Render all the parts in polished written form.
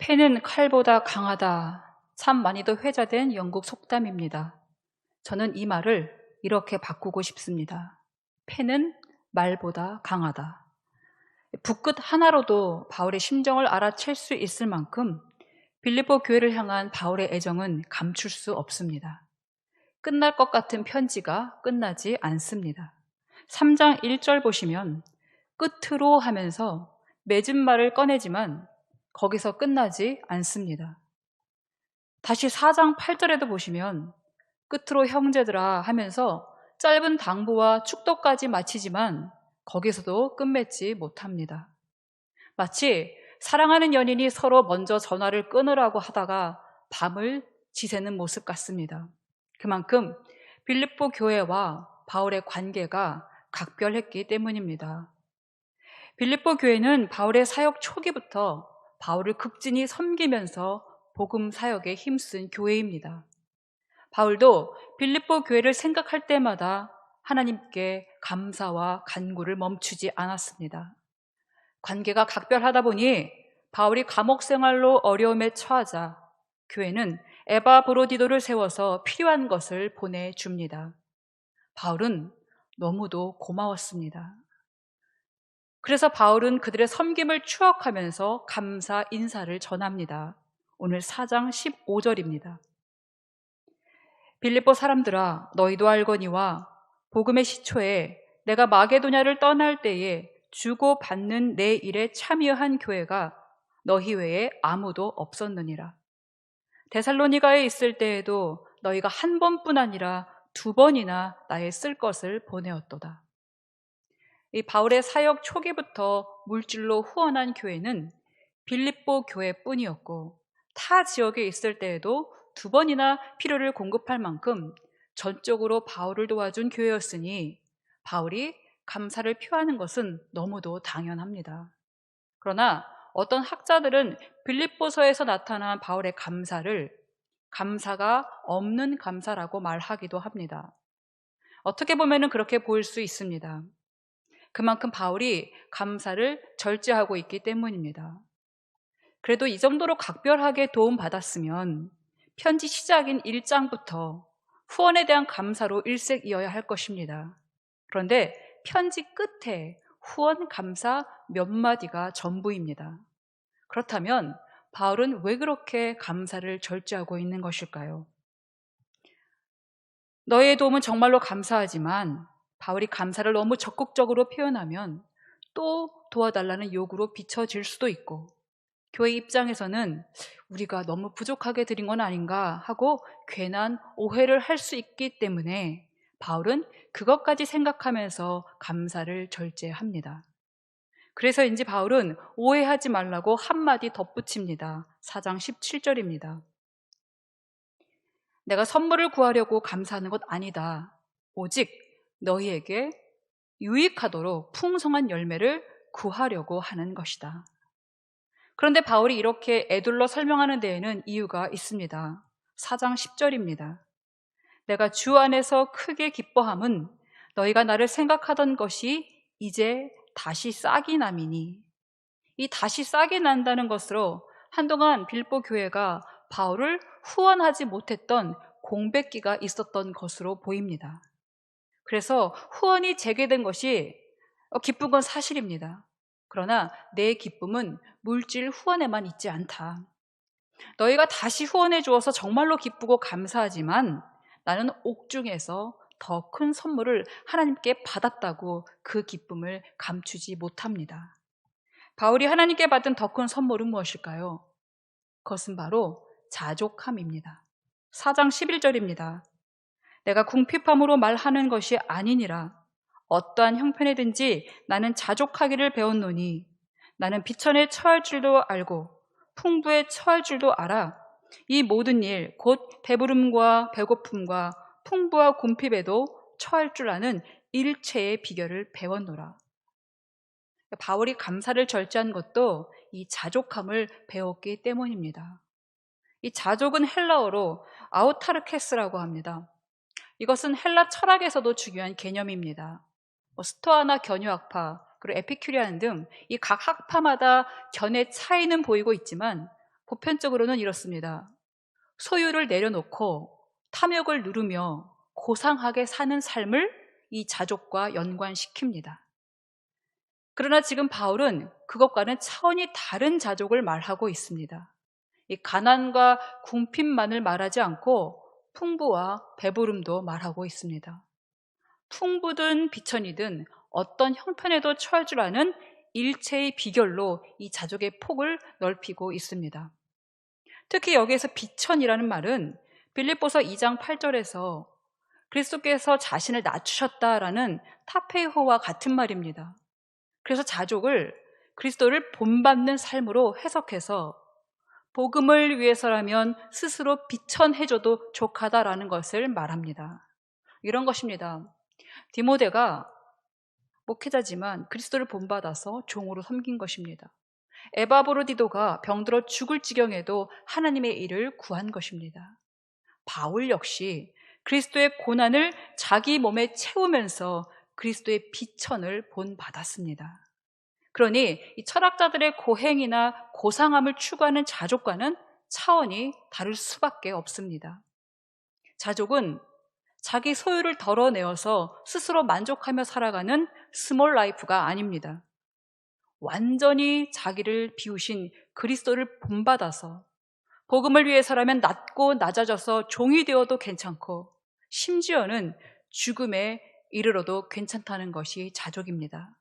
패는 칼보다 강하다. 참 많이도 회자된 영국 속담입니다. 저는 이 말을 이렇게 바꾸고 싶습니다. 패는 말보다 강하다. 붓끝 하나로도 바울의 심정을 알아챌 수 있을 만큼 빌립보 교회를 향한 바울의 애정은 감출 수 없습니다. 끝날 것 같은 편지가 끝나지 않습니다. 3장 1절 보시면 끝으로 하면서 맺은 말을 꺼내지만 거기서 끝나지 않습니다. 다시 4장 8절에도 보시면 끝으로 형제들아 하면서 짧은 당부와 축도까지 마치지만 거기서도 끝맺지 못합니다. 마치 사랑하는 연인이 서로 먼저 전화를 끊으라고 하다가 밤을 지새는 모습 같습니다. 그만큼 빌립보 교회와 바울의 관계가 각별했기 때문입니다. 빌립보 교회는 바울의 사역 초기부터 바울을 극진히 섬기면서 복음 사역에 힘쓴 교회입니다. 바울도 빌립보 교회를 생각할 때마다 하나님께 감사와 간구를 멈추지 않았습니다. 관계가 각별하다 보니 바울이 감옥 생활로 어려움에 처하자 교회는 에바브로디도를 세워서 필요한 것을 보내줍니다. 바울은 너무도 고마웠습니다. 그래서 바울은 그들의 섬김을 추억하면서 감사 인사를 전합니다. 오늘 4장 15절입니다. 빌립보 사람들아 너희도 알거니와 복음의 시초에 내가 마게도냐를 떠날 때에 주고 받는 내 일에 참여한 교회가 너희 외에 아무도 없었느니라. 데살로니가에 있을 때에도 너희가 한 번뿐 아니라 2번이나 나의 쓸 것을 보내었도다. 이 바울의 사역 초기부터 물질로 후원한 교회는 빌립보 교회뿐이었고 타 지역에 있을 때에도 2번이나 필요를 공급할 만큼 전적으로 바울을 도와준 교회였으니 바울이 감사를 표하는 것은 너무도 당연합니다. 그러나 어떤 학자들은 빌립보서에서 나타난 바울의 감사를 감사가 없는 감사라고 말하기도 합니다. 어떻게 보면 그렇게 보일 수 있습니다. 그만큼 바울이 감사를 절제하고 있기 때문입니다. 그래도 이 정도로 각별하게 도움받았으면 편지 시작인 1장부터 후원에 대한 감사로 일색이어야 할 것입니다. 그런데 편지 끝에 후원 감사 몇 마디가 전부입니다. 그렇다면 바울은 왜 그렇게 감사를 절제하고 있는 것일까요? 너의 도움은 정말로 감사하지만 바울이 감사를 너무 적극적으로 표현하면 또 도와달라는 요구로 비춰질 수도 있고 교회 입장에서는 우리가 너무 부족하게 드린 건 아닌가 하고 괜한 오해를 할 수 있기 때문에 바울은 그것까지 생각하면서 감사를 절제합니다. 그래서인지 바울은 오해하지 말라고 한마디 덧붙입니다. 4장 17절입니다. 내가 선물을 구하려고 감사하는 것 아니다. 오직 너희에게 유익하도록 풍성한 열매를 구하려고 하는 것이다. 그런데 바울이 이렇게 에둘러 설명하는 데에는 이유가 있습니다. 4장 10절입니다. 내가 주 안에서 크게 기뻐함은 너희가 나를 생각하던 것이 이제 다시 싹이 남이니. 이 다시 싹이 난다는 것으로 한동안 빌립보 교회가 바울을 후원하지 못했던 공백기가 있었던 것으로 보입니다. 그래서 후원이 재개된 것이 기쁜 건 사실입니다. 그러나 내 기쁨은 물질 후원에만 있지 않다. 너희가 다시 후원해 주어서 정말로 기쁘고 감사하지만 나는 옥중에서 더 큰 선물을 하나님께 받았다고 그 기쁨을 감추지 못합니다. 바울이 하나님께 받은 더 큰 선물은 무엇일까요? 그것은 바로 자족함입니다. 4장 11절입니다. 내가 궁핍함으로 말하는 것이 아니니라. 어떠한 형편이든지 나는 자족하기를 배웠노니 나는 비천에 처할 줄도 알고 풍부에 처할 줄도 알아. 이 모든 일 곧 배부름과 배고픔과 풍부와 궁핍에도 처할 줄 아는 일체의 비결을 배웠노라. 바울이 감사를 절제한 것도 이 자족함을 배웠기 때문입니다. 이 자족은 헬라어로 아우타르케스라고 합니다. 이것은 헬라 철학에서도 중요한 개념입니다. 스토아나 견유학파, 그리고 에피큐리안 등 이 각 학파마다 견해 차이는 보이고 있지만 보편적으로는 이렇습니다. 소유를 내려놓고 탐욕을 누르며 고상하게 사는 삶을 이 자족과 연관시킵니다. 그러나 지금 바울은 그것과는 차원이 다른 자족을 말하고 있습니다. 이 가난과 궁핍만을 말하지 않고 풍부와 배부름도 말하고 있습니다. 풍부든 비천이든 어떤 형편에도 처할 줄 아는 일체의 비결로 이 자족의 폭을 넓히고 있습니다. 특히 여기에서 비천이라는 말은 빌립보서 2장 8절에서 그리스도께서 자신을 낮추셨다라는 타페호와 같은 말입니다. 그래서 자족을 그리스도를 본받는 삶으로 해석해서 복음을 위해서라면 스스로 비천해줘도 족하다라는 것을 말합니다. 이런 것입니다. 디모데가 목회자지만 그리스도를 본받아서 종으로 섬긴 것입니다. 에바브로디도가 병들어 죽을 지경에도 하나님의 일을 구한 것입니다. 바울 역시 그리스도의 고난을 자기 몸에 채우면서 그리스도의 비천을 본받았습니다. 그러니 이 철학자들의 고행이나 고상함을 추구하는 자족과는 차원이 다를 수밖에 없습니다. 자족은 자기 소유를 덜어내어서 스스로 만족하며 살아가는 스몰 라이프가 아닙니다. 완전히 자기를 비우신 그리스도를 본받아서 복음을 위해서라면 낮고 낮아져서 종이 되어도 괜찮고 심지어는 죽음에 이르러도 괜찮다는 것이 자족입니다.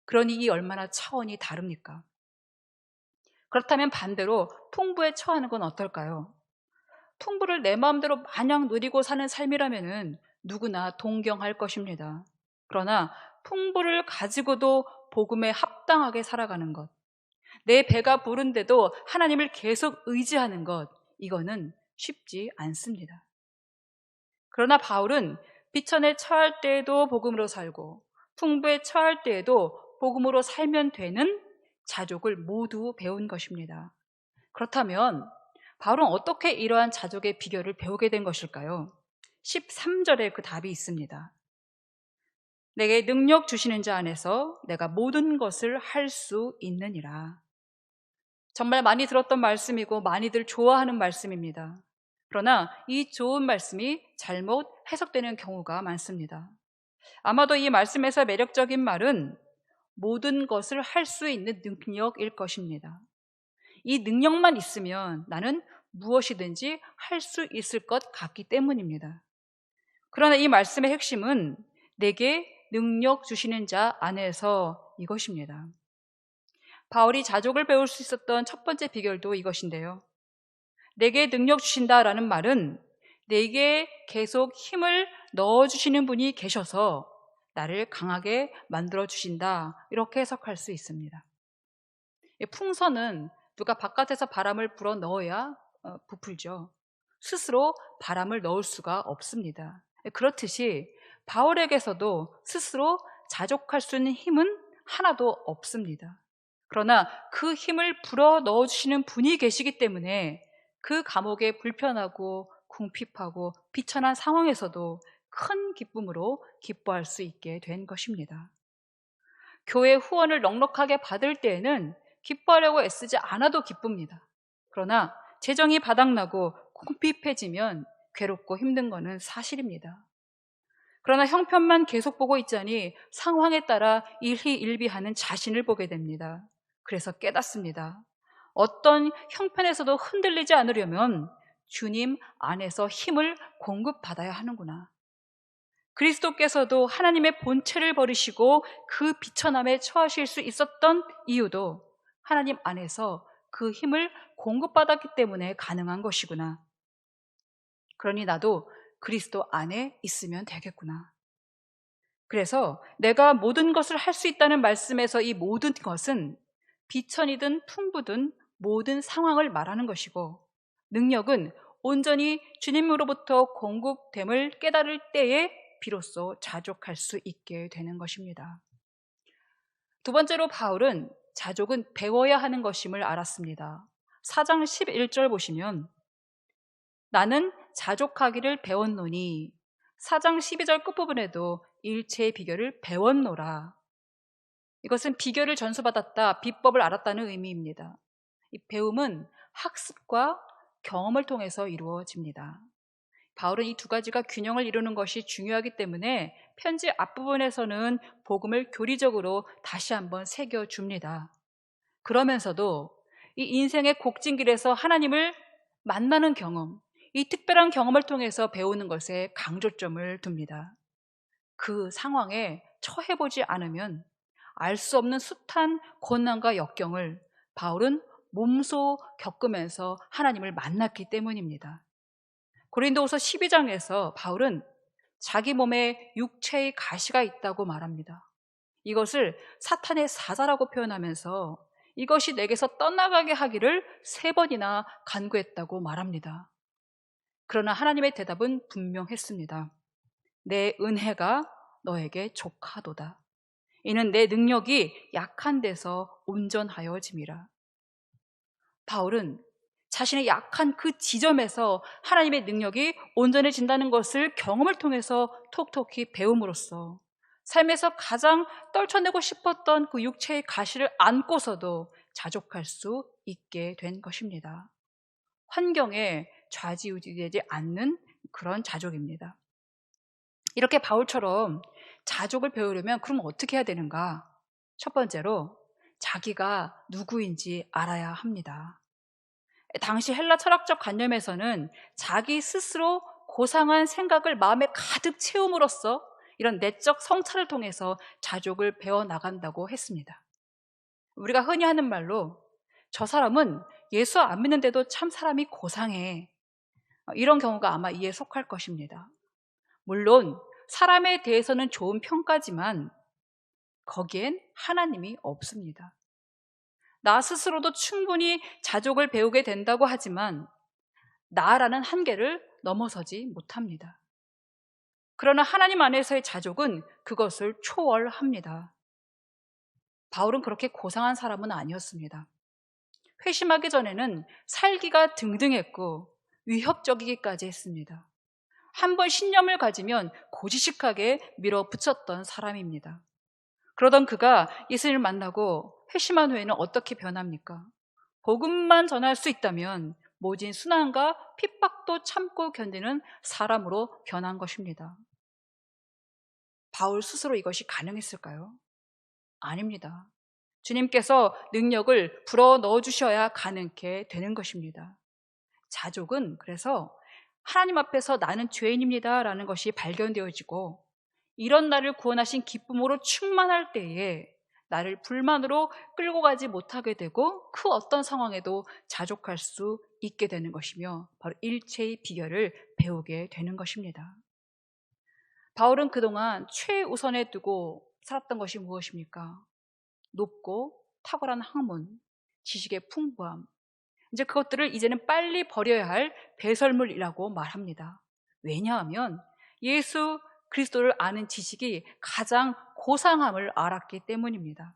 그러니 이 얼마나 차원이 다릅니까? 그렇다면 반대로 풍부에 처하는 건 어떨까요? 풍부를 내 마음대로 마냥 누리고 사는 삶이라면 누구나 동경할 것입니다. 그러나 풍부를 가지고도 복음에 합당하게 살아가는 것, 내 배가 부른데도 하나님을 계속 의지하는 것, 이거는 쉽지 않습니다. 그러나 바울은 비천에 처할 때에도 복음으로 살고 풍부에 처할 때에도 복음으로 살면 되는 자족을 모두 배운 것입니다. 그렇다면 바울은 어떻게 이러한 자족의 비결을 배우게 된 것일까요? 13절에 그 답이 있습니다. 내게 능력 주시는 자 안에서 내가 모든 것을 할 수 있느니라. 정말 많이 들었던 말씀이고 많이들 좋아하는 말씀입니다. 그러나 이 좋은 말씀이 잘못 해석되는 경우가 많습니다. 아마도 이 말씀에서 매력적인 말은 모든 것을 할 수 있는 능력일 것입니다. 이 능력만 있으면 나는 무엇이든지 할 수 있을 것 같기 때문입니다. 그러나 이 말씀의 핵심은 내게 능력 주시는 자 안에서 이것입니다. 바울이 자족을 배울 수 있었던 첫 번째 비결도 이것인데요. 내게 능력 주신다라는 말은 내게 계속 힘을 넣어주시는 분이 계셔서 나를 강하게 만들어주신다, 이렇게 해석할 수 있습니다. 풍선은 누가 바깥에서 바람을 불어 넣어야 부풀죠. 스스로 바람을 넣을 수가 없습니다. 그렇듯이 바울에게서도 스스로 자족할 수 있는 힘은 하나도 없습니다. 그러나 그 힘을 불어 넣어주시는 분이 계시기 때문에 그 감옥에 불편하고 궁핍하고 비천한 상황에서도 큰 기쁨으로 기뻐할 수 있게 된 것입니다. 교회 후원을 넉넉하게 받을 때에는 기뻐하려고 애쓰지 않아도 기쁩니다. 그러나 재정이 바닥나고 궁핍해지면 괴롭고 힘든 것은 사실입니다. 그러나 형편만 계속 보고 있자니 상황에 따라 일희일비하는 자신을 보게 됩니다. 그래서 깨닫습니다. 어떤 형편에서도 흔들리지 않으려면 주님 안에서 힘을 공급받아야 하는구나. 그리스도께서도 하나님의 본체를 버리시고 그 비천함에 처하실 수 있었던 이유도 하나님 안에서 그 힘을 공급받았기 때문에 가능한 것이구나. 그러니 나도 그리스도 안에 있으면 되겠구나. 그래서 내가 모든 것을 할 수 있다는 말씀에서 이 모든 것은 비천이든 풍부든 모든 상황을 말하는 것이고, 능력은 온전히 주님으로부터 공급됨을 깨달을 때에 비로소 자족할 수 있게 되는 것입니다. 두 번째로 바울은 자족은 배워야 하는 것임을 알았습니다. 4장 11절 보시면 나는 자족하기를 배웠노니, 4장 12절 끝부분에도 일체의 비결을 배웠노라. 이것은 비결을 전수받았다, 비법을 알았다는 의미입니다. 이 배움은 학습과 경험을 통해서 이루어집니다. 바울은 이 두 가지가 균형을 이루는 것이 중요하기 때문에 편지 앞부분에서는 복음을 교리적으로 다시 한번 새겨줍니다. 그러면서도 이 인생의 곡진길에서 하나님을 만나는 경험, 이 특별한 경험을 통해서 배우는 것에 강조점을 둡니다. 그 상황에 처해보지 않으면 알 수 없는 숱한 고난과 역경을 바울은 몸소 겪으면서 하나님을 만났기 때문입니다. 고린도후서 12장에서 바울은 자기 몸에 육체의 가시가 있다고 말합니다. 이것을 사탄의 사자라고 표현하면서 이것이 내게서 떠나가게 하기를 3번이나 간구했다고 말합니다. 그러나 하나님의 대답은 분명했습니다. 내 은혜가 너에게 족하도다. 이는 내 능력이 약한 데서 온전하여짐이라. 바울은 자신의 약한 그 지점에서 하나님의 능력이 온전해진다는 것을 경험을 통해서 톡톡히 배움으로써 삶에서 가장 떨쳐내고 싶었던 그 육체의 가시를 안고서도 자족할 수 있게 된 것입니다. 환경에 좌지우지되지 않는 그런 자족입니다. 이렇게 바울처럼 자족을 배우려면 그럼 어떻게 해야 되는가? 첫 번째로 자기가 누구인지 알아야 합니다. 당시 헬라 철학적 관념에서는 자기 스스로 고상한 생각을 마음에 가득 채움으로써 이런 내적 성찰을 통해서 자족을 배워나간다고 했습니다. 우리가 흔히 하는 말로 저 사람은 예수 안 믿는데도 참 사람이 고상해. 이런 경우가 아마 이에 속할 것입니다. 물론 사람에 대해서는 좋은 평가지만 거기엔 하나님이 없습니다. 나 스스로도 충분히 자족을 배우게 된다고 하지만 나라는 한계를 넘어서지 못합니다. 그러나 하나님 안에서의 자족은 그것을 초월합니다. 바울은 그렇게 고상한 사람은 아니었습니다. 회심하기 전에는 살기가 등등했고 위협적이기까지 했습니다. 한번 신념을 가지면 고지식하게 밀어붙였던 사람입니다. 그러던 그가 예수님을 만나고 회심한 후에는 어떻게 변합니까? 복음만 전할 수 있다면 모진 순환과 핍박도 참고 견디는 사람으로 변한 것입니다. 바울 스스로 이것이 가능했을까요? 아닙니다. 주님께서 능력을 불어넣어 주셔야 가능케 되는 것입니다. 자족은 그래서 하나님 앞에서 나는 죄인입니다 라는 것이 발견되어지고 이런 나를 구원하신 기쁨으로 충만할 때에 나를 불만으로 끌고 가지 못하게 되고 그 어떤 상황에도 자족할 수 있게 되는 것이며 바로 일체의 비결을 배우게 되는 것입니다. 바울은 그동안 최우선에 두고 살았던 것이 무엇입니까? 높고 탁월한 학문, 지식의 풍부함, 이제 그것들을 이제는 빨리 버려야 할 배설물이라고 말합니다. 왜냐하면 예수 그리스도를 아는 지식이 가장 고상함을 알았기 때문입니다.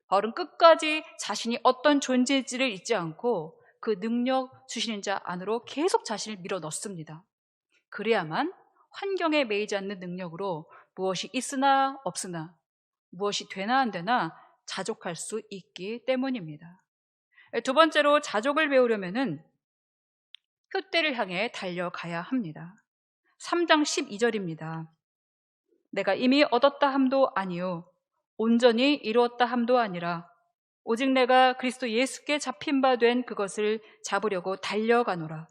바울은 끝까지 자신이 어떤 존재인지를 잊지 않고 그 능력 주시는 자 안으로 계속 자신을 밀어넣습니다. 그래야만 환경에 매이지 않는 능력으로 무엇이 있으나 없으나 무엇이 되나 안 되나 자족할 수 있기 때문입니다. 두 번째로 자족을 배우려면은 표대를 향해 달려가야 합니다. 3장 12절입니다. 내가 이미 얻었다 함도 아니요 온전히 이루었다 함도 아니라 오직 내가 그리스도 예수께 잡힌 바 된 그것을 잡으려고 달려가노라.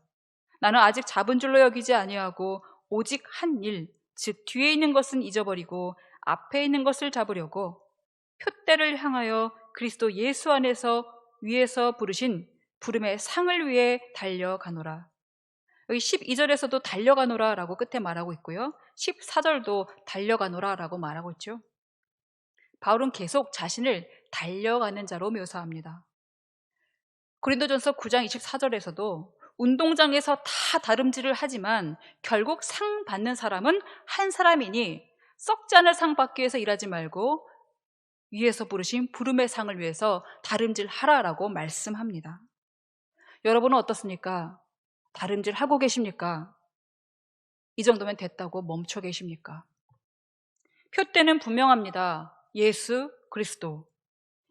나는 아직 잡은 줄로 여기지 아니하고 오직 한 일, 즉 뒤에 있는 것은 잊어버리고 앞에 있는 것을 잡으려고 표대를 향하여 그리스도 예수 안에서 위에서 부르신 부름의 상을 위해 달려가노라. 여기 12절에서도 달려가노라 라고 끝에 말하고 있고요. 14절도 달려가노라 라고 말하고 있죠. 바울은 계속 자신을 달려가는 자로 묘사합니다. 고린도전서 9장 24절에서도 운동장에서 다 다름질을 하지만 결국 상 받는 사람은 한 사람이니 썩지 않을 상 받기 위해서 일하지 말고 위에서 부르신 부름의 상을 위해서 다름질하라라고 말씀합니다. 여러분은 어떻습니까? 다름질하고 계십니까? 이 정도면 됐다고 멈춰 계십니까? 표대는 분명합니다. 예수 그리스도.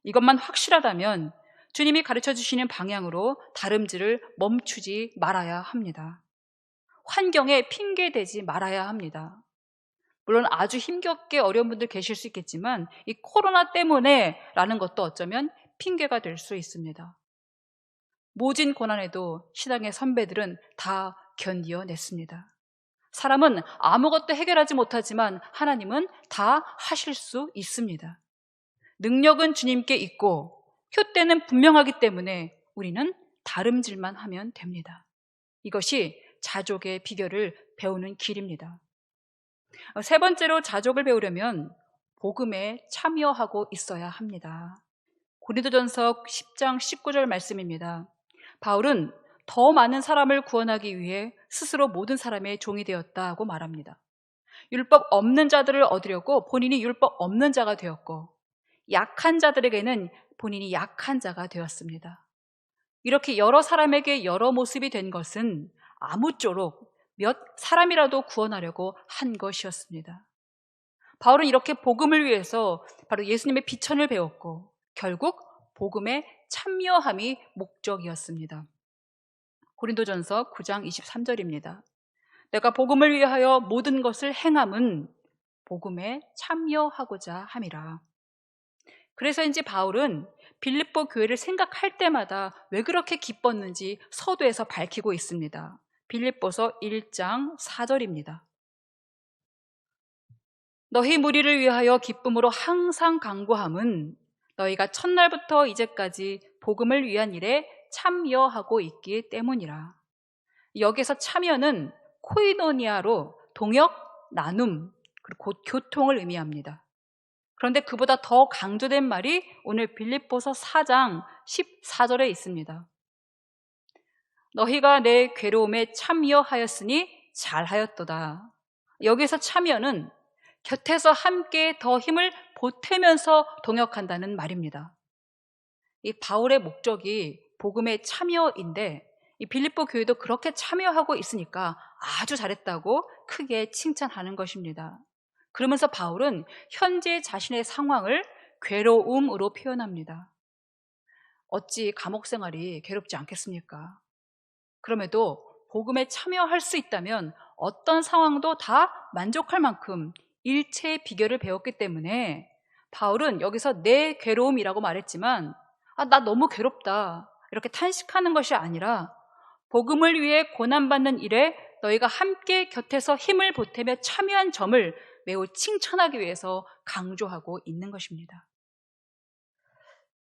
이것만 확실하다면 주님이 가르쳐 주시는 방향으로 다름질을 멈추지 말아야 합니다. 환경에 핑계대지 말아야 합니다. 물론 아주 힘겹게 어려운 분들 계실 수 있겠지만 이 코로나 때문에 라는 것도 어쩌면 핑계가 될 수 있습니다. 모진 고난에도 신앙의 선배들은 다 견디어냈습니다. 사람은 아무것도 해결하지 못하지만 하나님은 다 하실 수 있습니다. 능력은 주님께 있고 푯대는 분명하기 때문에 우리는 다름질만 하면 됩니다. 이것이 자족의 비결을 배우는 길입니다. 세 번째로 자족을 배우려면 복음에 참여하고 있어야 합니다. 고린도전서 10장 19절 말씀입니다. 바울은 더 많은 사람을 구원하기 위해 스스로 모든 사람의 종이 되었다고 말합니다. 율법 없는 자들을 얻으려고 본인이 율법 없는 자가 되었고 약한 자들에게는 본인이 약한 자가 되었습니다. 이렇게 여러 사람에게 여러 모습이 된 것은 아무쪼록 몇 사람이라도 구원하려고 한 것이었습니다. 바울은 이렇게 복음을 위해서 바로 예수님의 비천을 배웠고 결국 복음에 참여함이 목적이었습니다. 고린도전서 9장 23절입니다. 내가 복음을 위하여 모든 것을 행함은 복음에 참여하고자 함이라. 그래서인지 바울은 빌립보 교회를 생각할 때마다 왜 그렇게 기뻤는지 서두에서 밝히고 있습니다. 빌립보서 1장 4절입니다. 너희 무리를 위하여 기쁨으로 항상 간구함은 너희가 첫날부터 이제까지 복음을 위한 일에 참여하고 있기 때문이라. 여기서 참여는 코이노니아로 동역, 나눔, 그리고 곧 교통을 의미합니다. 그런데 그보다 더 강조된 말이 오늘 빌립보서 4장 14절에 있습니다. 너희가 내 괴로움에 참여하였으니 잘하였도다. 여기서 참여는 곁에서 함께 더 힘을 보태면서 동역한다는 말입니다. 이 바울의 목적이 복음의 참여인데 이 빌립보 교회도 그렇게 참여하고 있으니까 아주 잘했다고 크게 칭찬하는 것입니다. 그러면서 바울은 현재 자신의 상황을 괴로움으로 표현합니다. 어찌 감옥 생활이 괴롭지 않겠습니까? 그럼에도 복음에 참여할 수 있다면 어떤 상황도 다 만족할 만큼 일체의 비결을 배웠기 때문에 바울은 여기서 내 괴로움이라고 말했지만 나 너무 괴롭다 이렇게 탄식하는 것이 아니라 복음을 위해 고난받는 일에 너희가 함께 곁에서 힘을 보태며 참여한 점을 매우 칭찬하기 위해서 강조하고 있는 것입니다.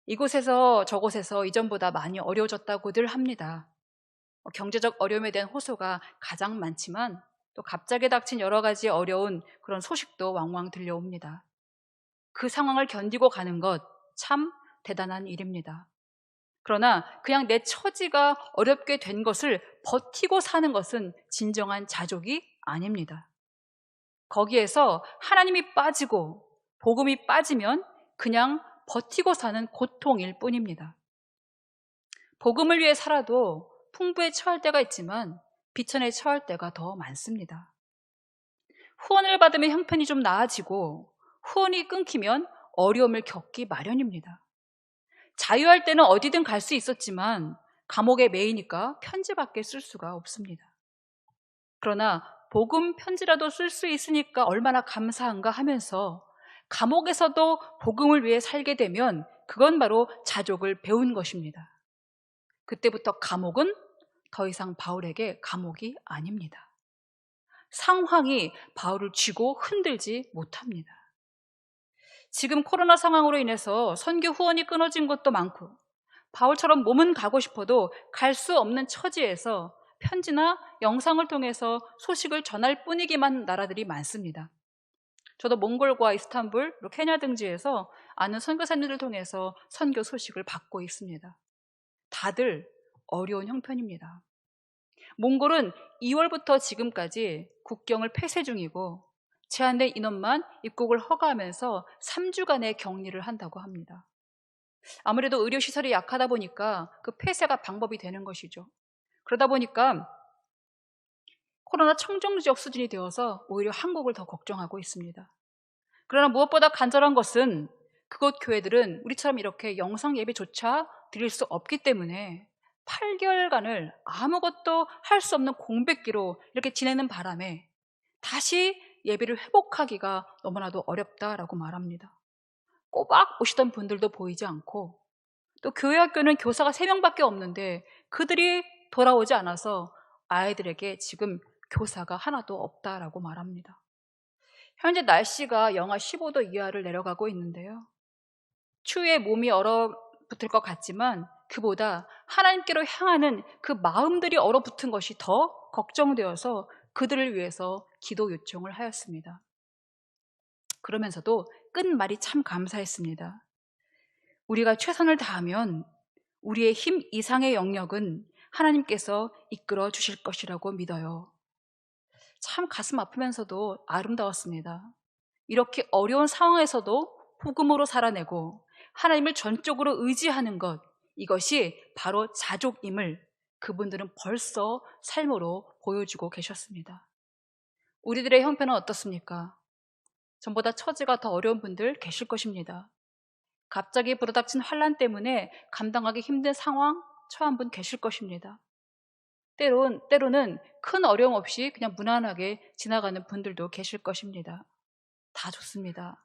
이곳에서 저곳에서 이전보다 많이 어려워졌다고들 합니다. 경제적 어려움에 대한 호소가 가장 많지만 또 갑자기 닥친 여러 가지 어려운 그런 소식도 왕왕 들려옵니다. 그 상황을 견디고 가는 것 참 대단한 일입니다. 그러나 그냥 내 처지가 어렵게 된 것을 버티고 사는 것은 진정한 자족이 아닙니다. 거기에서 하나님이 빠지고 복음이 빠지면 그냥 버티고 사는 고통일 뿐입니다. 복음을 위해 살아도 풍부에 처할 때가 있지만 비천에 처할 때가 더 많습니다. 후원을 받으면 형편이 좀 나아지고 후원이 끊기면 어려움을 겪기 마련입니다. 자유할 때는 어디든 갈 수 있었지만 감옥에 매이니까 편지밖에 쓸 수가 없습니다. 그러나 복음 편지라도 쓸 수 있으니까 얼마나 감사한가 하면서 감옥에서도 복음을 위해 살게 되면 그건 바로 자족을 배운 것입니다. 그때부터 감옥은 더 이상 바울에게 감옥이 아닙니다. 상황이 바울을 쥐고 흔들지 못합니다. 지금 코로나 상황으로 인해서 선교 후원이 끊어진 것도 많고 바울처럼 몸은 가고 싶어도 갈 수 없는 처지에서 편지나 영상을 통해서 소식을 전할 뿐이기만 한 나라들이 많습니다. 저도 몽골과 이스탄불, 케냐 등지에서 아는 선교사님들을 통해서 선교 소식을 받고 있습니다. 다들 어려운 형편입니다. 몽골은 2월부터 지금까지 국경을 폐쇄 중이고 제한된 인원만 입국을 허가하면서 3주간의 격리를 한다고 합니다. 아무래도 의료시설이 약하다 보니까 그 폐쇄가 방법이 되는 것이죠. 그러다 보니까 코로나 청정지역 수준이 되어서 오히려 한국을 더 걱정하고 있습니다. 그러나 무엇보다 간절한 것은 그곳 교회들은 우리처럼 이렇게 영상 예배조차 드릴 수 없기 때문에 8개월간을 아무것도 할 수 없는 공백기로 이렇게 지내는 바람에 다시 예배를 회복하기가 너무나도 어렵다라고 말합니다. 꼬박 오시던 분들도 보이지 않고, 또 교회 학교는 교사가 3명밖에 없는데 그들이 돌아오지 않아서 아이들에게 지금 교사가 하나도 없다라고 말합니다. 현재 날씨가 영하 15도 이하를 내려가고 있는데요. 추위에 몸이 얼어붙을 것 같지만 그보다 하나님께로 향하는 그 마음들이 얼어붙은 것이 더 걱정되어서 그들을 위해서 기도 요청을 하였습니다. 그러면서도 끝말이 참 감사했습니다. 우리가 최선을 다하면 우리의 힘 이상의 영역은 하나님께서 이끌어 주실 것이라고 믿어요. 참 가슴 아프면서도 아름다웠습니다. 이렇게 어려운 상황에서도 복음으로 살아내고 하나님을 전적으로 의지하는 것, 이것이 바로 자족임을 그분들은 벌써 삶으로 보여주고 계셨습니다. 우리들의 형편은 어떻습니까? 전보다 처지가 더 어려운 분들 계실 것입니다. 갑자기 불어닥친 환난 때문에 감당하기 힘든 상황 처한 분 계실 것입니다. 때로는 큰 어려움 없이 그냥 무난하게 지나가는 분들도 계실 것입니다. 다 좋습니다.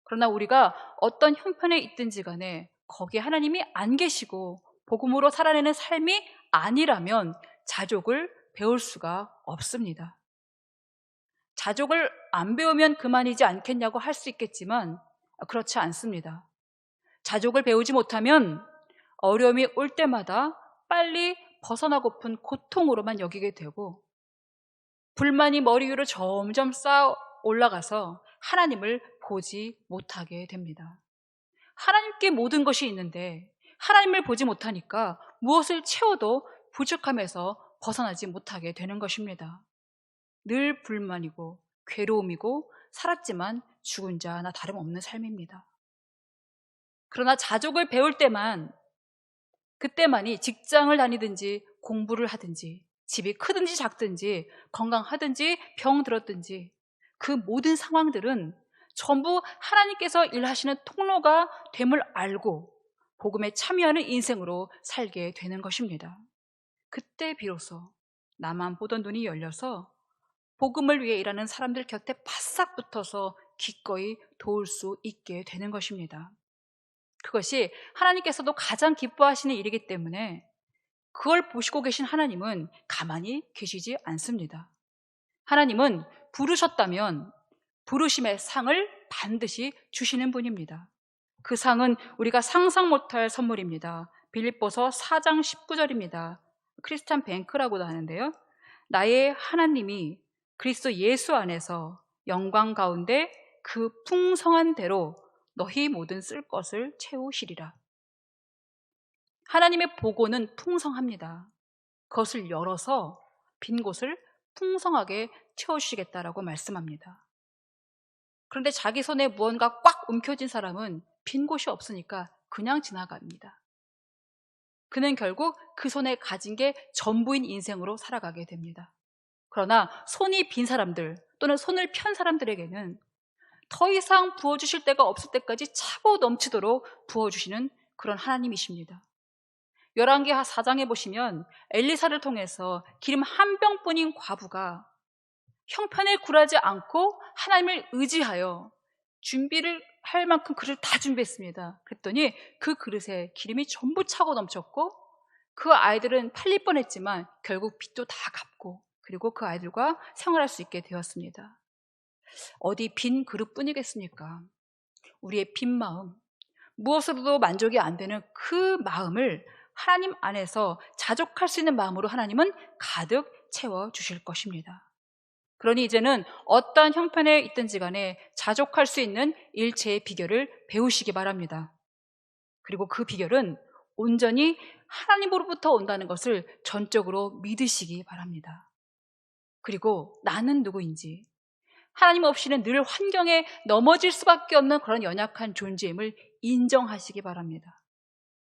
그러나 우리가 어떤 형편에 있든지 간에 거기에 하나님이 안 계시고 복음으로 살아내는 삶이 아니라면 자족을 배울 수가 없습니다. 자족을 안 배우면 그만이지 않겠냐고 할 수 있겠지만 그렇지 않습니다. 자족을 배우지 못하면 어려움이 올 때마다 빨리 벗어나고픈 고통으로만 여기게 되고, 불만이 머리 위로 점점 쌓아 올라가서 하나님을 보지 못하게 됩니다. 하나님께 모든 것이 있는데 하나님을 보지 못하니까 무엇을 채워도 부족함에서 벗어나지 못하게 되는 것입니다. 늘 불만이고 괴로움이고 살았지만 죽은 자나 다름없는 삶입니다. 그러나 자족을 배울 때만, 그때만이 직장을 다니든지 공부를 하든지 집이 크든지 작든지 건강하든지 병 들었든지 그 모든 상황들은 전부 하나님께서 일하시는 통로가 됨을 알고 복음에 참여하는 인생으로 살게 되는 것입니다. 그때 비로소 나만 보던 눈이 열려서 복음을 위해 일하는 사람들 곁에 바싹 붙어서 기꺼이 도울 수 있게 되는 것입니다. 그것이 하나님께서도 가장 기뻐하시는 일이기 때문에 그걸 보시고 계신 하나님은 가만히 계시지 않습니다. 하나님은 부르셨다면 부르심의 상을 반드시 주시는 분입니다. 그 상은 우리가 상상 못할 선물입니다. 빌립보서 4장 19절입니다. 크리스찬 뱅크라고도 하는데요. 나의 하나님이 그리스도 예수 안에서 영광 가운데 그 풍성한 대로 너희 모든 쓸 것을 채우시리라. 하나님의 보고는 풍성합니다. 그것을 열어서 빈 곳을 풍성하게 채워주시겠다라고 말씀합니다. 그런데 자기 손에 무언가 꽉 움켜진 사람은 빈 곳이 없으니까 그냥 지나갑니다. 그는 결국 그 손에 가진 게 전부인 인생으로 살아가게 됩니다. 그러나 손이 빈 사람들 또는 손을 편 사람들에게는 더 이상 부어주실 데가 없을 때까지 차고 넘치도록 부어주시는 그런 하나님이십니다. 열왕기 4장에 보시면 엘리사를 통해서 기름 한 병뿐인 과부가 형편에 굴하지 않고 하나님을 의지하여 준비를 할 만큼 그릇을 다 준비했습니다. 그랬더니 그 그릇에 기름이 전부 차고 넘쳤고 그 아이들은 팔릴 뻔했지만 결국 빚도 다 갚고 그리고 그 아이들과 생활할 수 있게 되었습니다. 어디 빈 그릇뿐이겠습니까? 우리의 빈 마음, 무엇으로도 만족이 안 되는 그 마음을 하나님 안에서 자족할 수 있는 마음으로 하나님은 가득 채워주실 것입니다. 그러니 이제는 어떠한 형편에 있든지 간에 자족할 수 있는 일체의 비결을 배우시기 바랍니다. 그리고 그 비결은 온전히 하나님으로부터 온다는 것을 전적으로 믿으시기 바랍니다. 그리고 나는 누구인지, 하나님 없이는 늘 환경에 넘어질 수밖에 없는 그런 연약한 존재임을 인정하시기 바랍니다.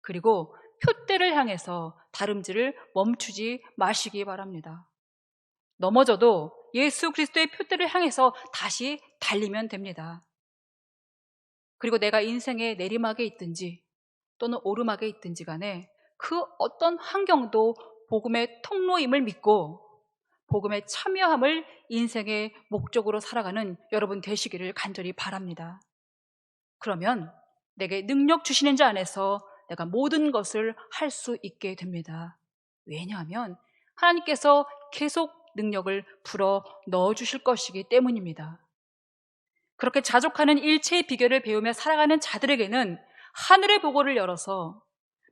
그리고 표대를 향해서 다름질을 멈추지 마시기 바랍니다. 넘어져도 예수 그리스도의 표대를 향해서 다시 달리면 됩니다. 그리고 내가 인생의 내리막에 있든지 또는 오르막에 있든지 간에 그 어떤 환경도 복음의 통로임을 믿고 복음에 참여함을 인생의 목적으로 살아가는 여러분 되시기를 간절히 바랍니다. 그러면 내게 능력 주시는 자 안에서 내가 모든 것을 할 수 있게 됩니다. 왜냐하면 하나님께서 계속 능력을 불어 넣어주실 것이기 때문입니다. 그렇게 자족하는 일체의 비결을 배우며 살아가는 자들에게는 하늘의 보고를 열어서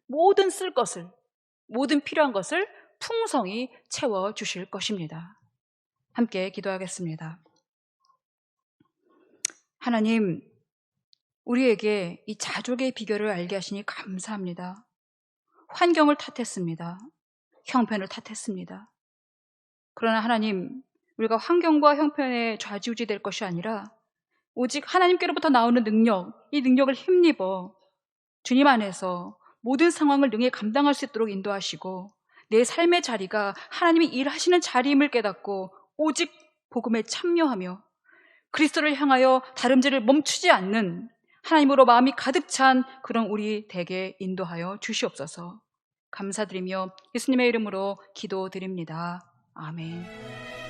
모든 쓸 것을, 모든 필요한 것을 풍성히 채워주실 것입니다. 함께 기도하겠습니다. 하나님, 우리에게 이 자족의 비결을 알게 하시니 감사합니다. 환경을 탓했습니다. 형편을 탓했습니다. 그러나 하나님, 우리가 환경과 형편에 좌지우지 될 것이 아니라 오직 하나님께로부터 나오는 능력, 이 능력을 힘입어 주님 안에서 모든 상황을 능히 감당할 수 있도록 인도하시고 내 삶의 자리가 하나님이 일하시는 자리임을 깨닫고 오직 복음에 참여하며 그리스도를 향하여 다름질을 멈추지 않는 하나님으로 마음이 가득 찬 그런 우리 되게 인도하여 주시옵소서. 감사드리며 예수님의 이름으로 기도드립니다. 아멘.